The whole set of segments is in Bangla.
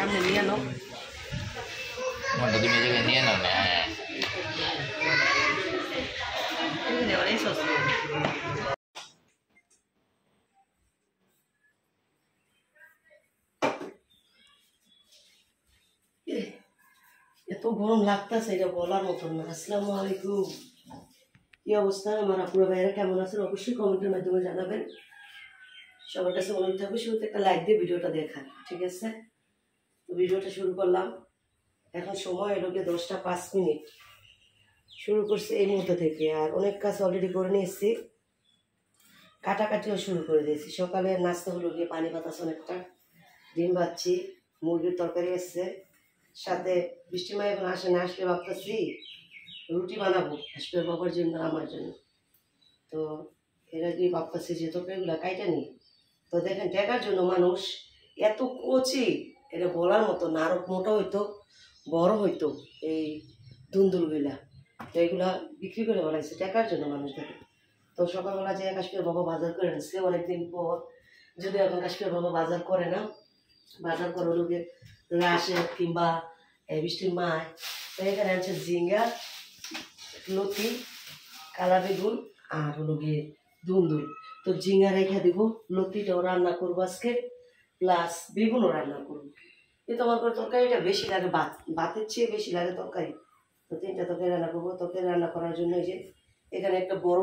সামনে নিয়ে নাও মনটা তুমি জায়গায় নিয়ে নাও না এত গরম লাগতেছে এটা বলার মতন না। আসসালামু আলাইকুম, কি অবস্থা আমার আপুরা ভাইয়েরা, কেমন আছেন অবশ্যই কমেন্টের মাধ্যমে জানাবেন। সবার কাছে অনুরোধ থাকবে শুরুতে একটা লাইক দিয়ে ভিডিওটা দেখান, ঠিক আছে? তো ভিডিওটা শুরু করলাম। এখন সময় এলো গিয়ে 10:05। শুরু করছে এই মুহূর্ত থেকে, আর অনেক কাজ অলরেডি করে নিয়ে এসেছি, কাটাকাটিও শুরু করে দিয়েছি। সকালে নাস্তা হলো গিয়ে পানি পাতাস অনেকটা, ডিম ভাজছি, মুরগির তরকারি এসছে, সাথে বৃষ্টি মা এখন আসে না, আসলে ভাবতেছি রুটি বানাবো আসলে বাবার জন্য আমার জন্য। তো এরা কি ভাবতেছি যে তরকারিগুলো কাইটা নিই। তো দেখেন টাকার জন্য মানুষ এত কচি, এটা বলার মতো না, আরো মোটা হইতো, বড় হইতো এই দুন্দুলগুলা। তো এগুলা বিক্রি করে বলাইছে টাকার জন্য মানুষ দেখে। তো সকালবেলা যে কাশ্মীর বাবা বাজার করে নিচ্ছে অনেকদিন পর, যদি এখন কাশ্মীর বাবা বাজার করে না, বাজার করে লোকে আসে কিংবা বৃষ্টির মায়। তো এখানে আছে ঝিঙ্গা, লতি, কালা বেগুন আর হলো গিয়ে দুন্দুল। তো ঝিঙ্গা রেখে দিব, লতিটাও রান্না করবো আজকে, প্লাস বেগুনও রান্না করবো। কিন্তু আমার করে তরকারিটা বেশি লাগে, ভাতের চেয়ে বেশি লাগে তরকারি। তো 3টা তরকারি রান্না করবো। তরকারি রান্না করার জন্য এই যে এখানে একটা বড়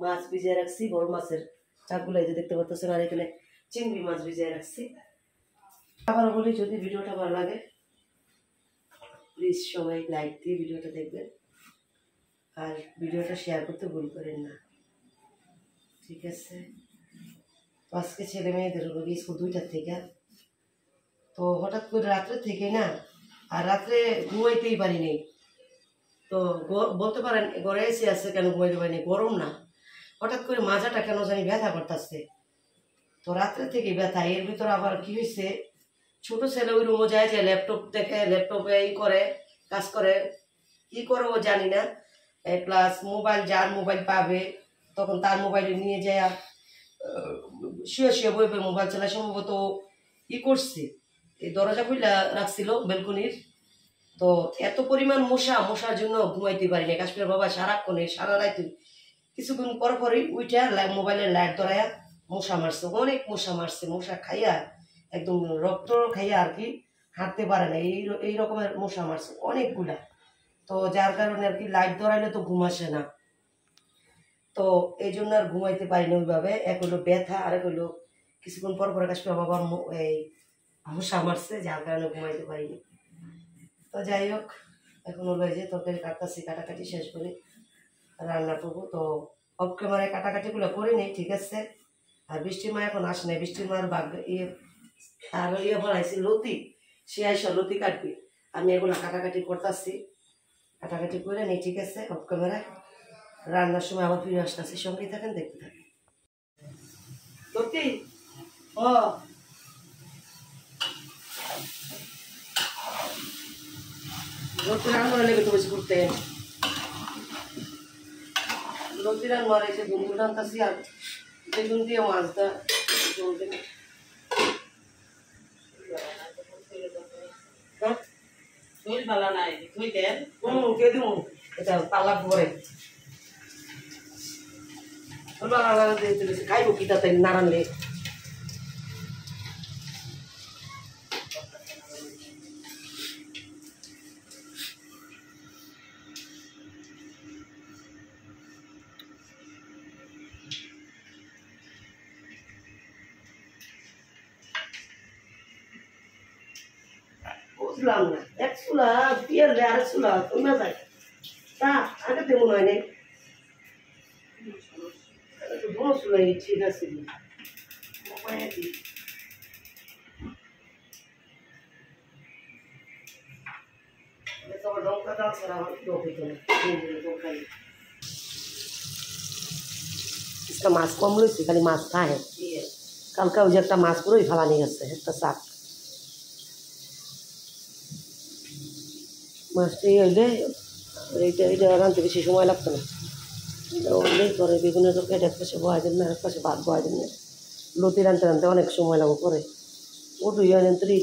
মাছ ভিজিয়ে রাখছি, বড় মাছের চাকগুলো এই যে দেখতে পাচ্ছেন, আর এখানে চিংড়ি মাছ ভিজিয়ে রাখছি। আবার বলি, যদি ভিডিওটা ভালো লাগে প্লিজ সবাই লাইক দিয়ে ভিডিওটা দেখবেন, আর ভিডিওটা শেয়ার করতে ভুল করেন না, ঠিক আছে? তো আজকে ছেলে মেয়েদের হলো স্কুল 2টার থেকে। তো হঠাৎ করে রাত্রে থেকে না, আর রাত্রে ঘুমাইতেই পারি নেই। তো বলতে পারেন ঘরে এসে আছে কেন ঘুমাইতে পারিনি, গরম না, হঠাৎ করে মাজাটা কেন জানি ব্যথা করতেছে। তো রাত্রে থেকে ব্যথা, এর ভিতর আবার কি হয়েছে, ছোট ছেলে ওই রুমে যায় যে ল্যাপটপ দেখে, ল্যাপটপে করে কাজ করে, কি করে ও জানি না, প্লাস মোবাইল, যার মোবাইল পাবে তখন তার মোবাইলে নিয়ে যায়, শুয়ে শুয়ে বই বই মোবাইল চালায়। সম্ভবত করছে, এই দরজা খুলে রাখছিল ব্যালকনির। তো এত পরিমাণ মশার জন্য ঘুমাইতে পারি না। কাশ্মীর বাবা সারাক্ষণে সারা রাত কিছুক্ষণ পর পরই উইটা মোবাইলের লাইট ধরাইয়া মশা মারছে, অনেক মশা মারছে। মশা খাইয়া একদম রক্ত খাইয়া আর কি হাঁটতে পারে না, এই রকমের মশা মারছে অনেকগুলা। তো যার কারণে আর কি লাইট ধরাইলে তো ঘুম আসে না, তো এই জন্য আর ঘুমাইতে পারি না ওইভাবে। এক হলো ব্যথা, আর এক হলো কিছুক্ষণ পর পর কাশ্মীর বাবার এই মশা মারছে, যার কারণে ঘুমাইতে পারিনি। তো যাই হোক, এখন হলো এই যে তরকারি কাটতেছি, কাটাকাটি শেষ করে রান্না করবো। তো অফ ক্যামেরায় কাটাকাটিগুলো করে নেই, ঠিক আছে? আর বৃষ্টির মা এখন আসে নাই, বৃষ্টির মার আর বানাইছি লতি, সে আইসা লতি কাটবি, আমি এগুলো কাটাকাটি করতেছি, কাটাকাটি করে নেই, ঠিক আছে? অফ ক্যামেরায় রান্নার সময় আবার ফিরে আসতেছি, সঙ্গেই থাকেন, দেখতে থাকেন। লতি লতি রান্না লেগে তো বেশি ঘুরতে, লতি রান্না এসে দুপুর রান্তাছি, আর বেগুন দিয়ে মাছটা খাইব কি তাতে না রানলে। বুঝলাম না, এক চুলা পিয়ার আর চুলা কমে যায়, তা আগে তো মনে হয় নাই, বড় চুলাই ঠিক আছে। মাছ কম রয়েছে, খালি মাছ খায়। কালকে ওই যে একটা মাছ পুরোই ফালানি গেছে, একটা শাক মাছটা হইলে এইটা রাঁধতে বেশি সময় লাগতো না, হইলেই পরে বেগুনের তরকারি এক পাশে বয়া দেন না, এক পাশে ভাত বয়া দেন না। লতি রাঁধতে রাঁধতে অনেক সময় লাগবে, পরে ও 2 যন্ত্রী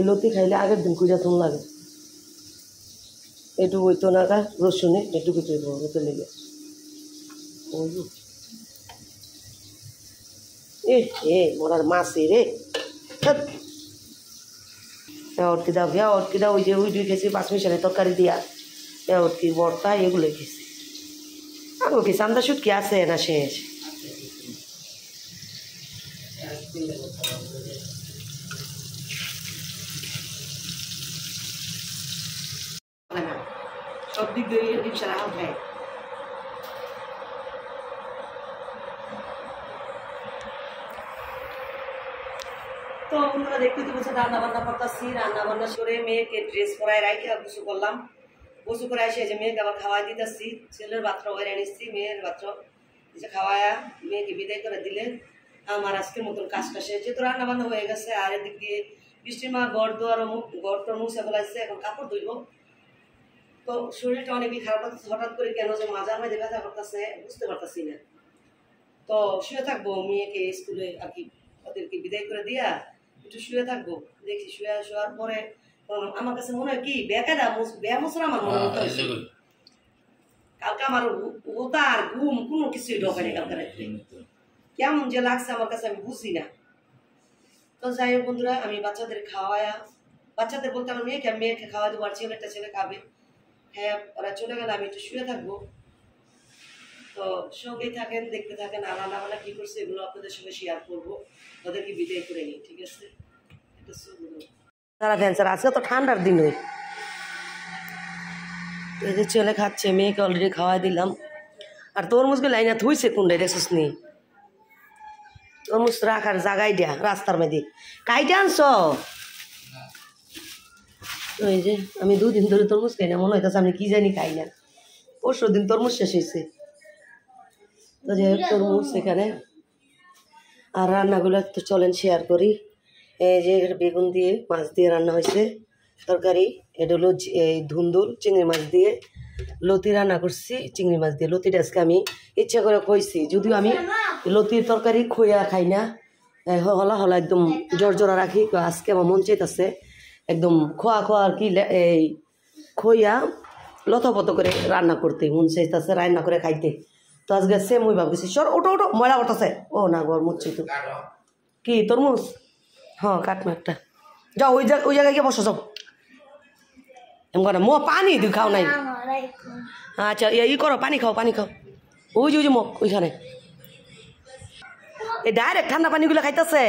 লতি খাইলে আগের দিন খুঁজা থন লাগে এটুকু হইতো না কা রসুনে এটুকু তৈব হতে লেগে এ মরার মাছই রে অটকি দাও ওই যে ওই দুই খেয়েছি 5 মিশালি তরকারি দিয়া অটকি বর্তা এগুলো খেয়েছি আরও কি চান্দা শুটকি আছে না শেষ সব দিক দিয়ে ইনশাল্লাহ হাল খায় তো বন্ধুরা দেখতে তো বলছে রান্না বান্না করতেছি রান্না বান্না করে মেয়েকে ড্রেস পরায় রাখি আর গোসু করলাম গোসু করে আসে যে মেয়েকে আবার খাওয়াই দিতেছি ছেলের বাচ্চা ওয়ারে এনেছি মেয়ের বাচ্চা যে খাওয়ায়া মেয়েকে বিদায় করে দিলে আমার আজকের মতন কাজটা শেষ যেহেতু রান্না বান্না হয়ে গেছে আর এদিক দিয়ে বৃষ্টির মা ঘর টর মুছে ফেলাইছে এখন কাপড় ধুইব তো শরীরটা অনেকই খারাপ লাগছে হঠাৎ করে কেন যে মাজার মাঝে ব্যথা করতেছে বুঝতে পারতেছি না তো শুয়ে থাকবো মেয়েকে স্কুলে আর কি ওদেরকে বিদায় করে দিয়া একটু শুয়ে থাকবো দেখি শোয়ার পরে আমার কাছে মনে হয় কি বেমসরা আমার মনে হতে হয়েছে কালকে আমার ওতা আর ঘুম কোনো কিছুই ঢোকেনি কালকে রাত্রে কেমন যে লাগছে আমার কাছে আমি বুঝি না তো যাই হোক বন্ধুরা আমি বাচ্চাদের খাওয়ায়া বাচ্চাদের বলতে আমার মেয়েকে খাওয়া দেবো আর ছেলে খাবে হ্যাঁ ওরা চলে গেলে আমি একটু শুয়ে থাকবো তো সঙ্গেই থাকেন দেখতে থাকেন আর রান্নাবান্না কী করছে এগুলো আপনাদের সঙ্গে শেয়ার করবো ওদেরকে বিদায় করে নিই ঠিক আছে সারা ফ্যান্সার আজকে তো ঠান্ডার দিন ওই এই যে ছেলে খাচ্ছে মেয়েকে অলরেডি খাওয়াই দিলাম আর তরমুজকে লাইনা থুইছে কোনটাই দেখছিস নি তরমুজ রাখার জায়গায় দেয়া রাস্তার মধ্যে কাইটে আনছ ওই যে আমি 2 দিন ধরে তরমুজ খাই না মনে হইতেছে আমি কি জানি খাই না 5 দিন তরমুজ শেষ হয়েছে তো যাই হোক তরমুজ এখানে আর রান্নাগুলো একটু চলেন শেয়ার করি এই যে বেগুন দিয়ে মাছ দিয়ে রান্না হয়েছে তরকারি এটা হলো এই ধুন্দুল চিংড়ি মাছ দিয়ে লতি রান্না করছি চিংড়ি মাছ দিয়ে লতিটা আজকে আমি ইচ্ছা করে খইছি যদিও আমি লতির তরকারি খইয়া খাই না হলা একদম জোরা রাখি আজকে আমার মন চাইতেছে একদম খোয়া আর কি এই খইয়া লতপত করে রান্না করতে মন চাইতেছে রান্না করে খাইতে তো আজকে সেম ওই ভাবছি সর ওটো ময়লা করতেছে ও না গর মুচ্ছি তো কি তরমুজ হ্যাঁ কাটমো একটা যাও ওই জায়গায় গিয়ে বসো যাও এম করে পানি দিই খাও নাই আচ্ছা ই করো পানি খাও ওই যে মগ ওইখানে এই ডাইরেক্ট ঠান্ডা পানিগুলো খাইতেছে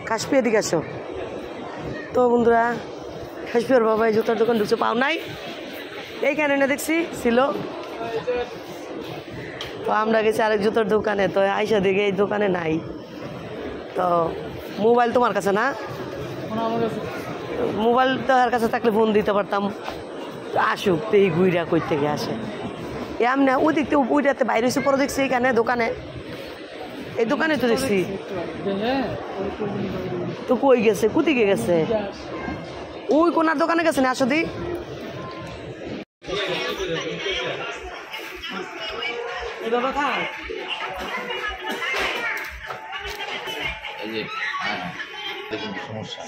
কাশ্মীর দিকে আসো তো বন্ধুরা কাশ্মীর বাবা জুতার দোকান ঢুকছে পাও নাই এইখানে না দেখছি ছিল তো আমরা গেছি আরেক জুতোর দোকানে তো আইসা দিকে এই দোকানে নাই তো মোবাইল তোমার কাছে না মোবাইল তার কাছে থাকলে ফোন দিতে পারতাম আসুক তো এই গুইরা কই থেকে আসে এমনি ওই দিক থেকে ওইটাতে বাইরে এসে পরে দেখছি এইখানে দোকানে এই দোকানে তো দেখছি তো কই গেছে কুদিকে গেছে ওই কোনার দোকানে গেছে না আসো দি বাবা খা সমস্যা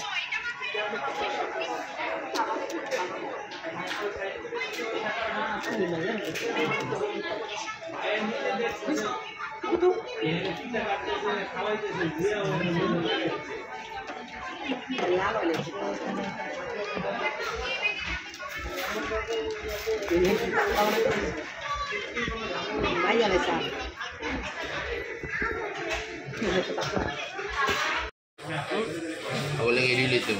বলে গেলি লিতে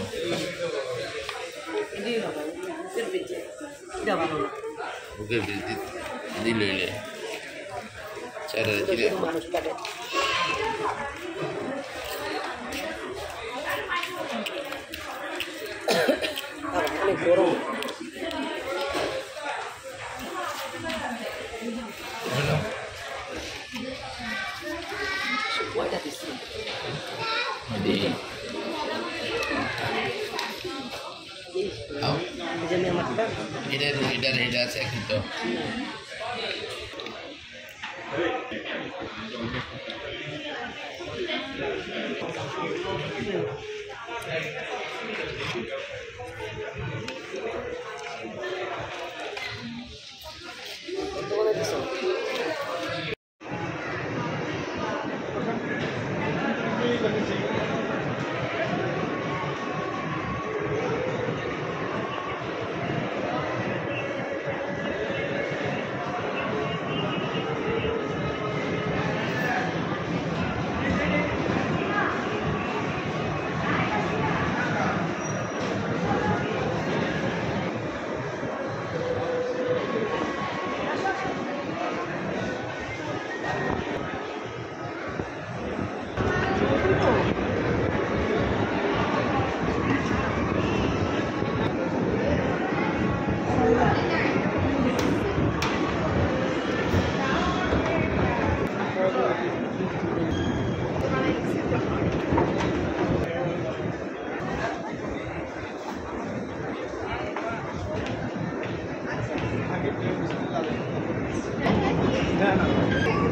ওকে দিলে চারা দিলে অনেক গরম এটা আছে কিন্তু না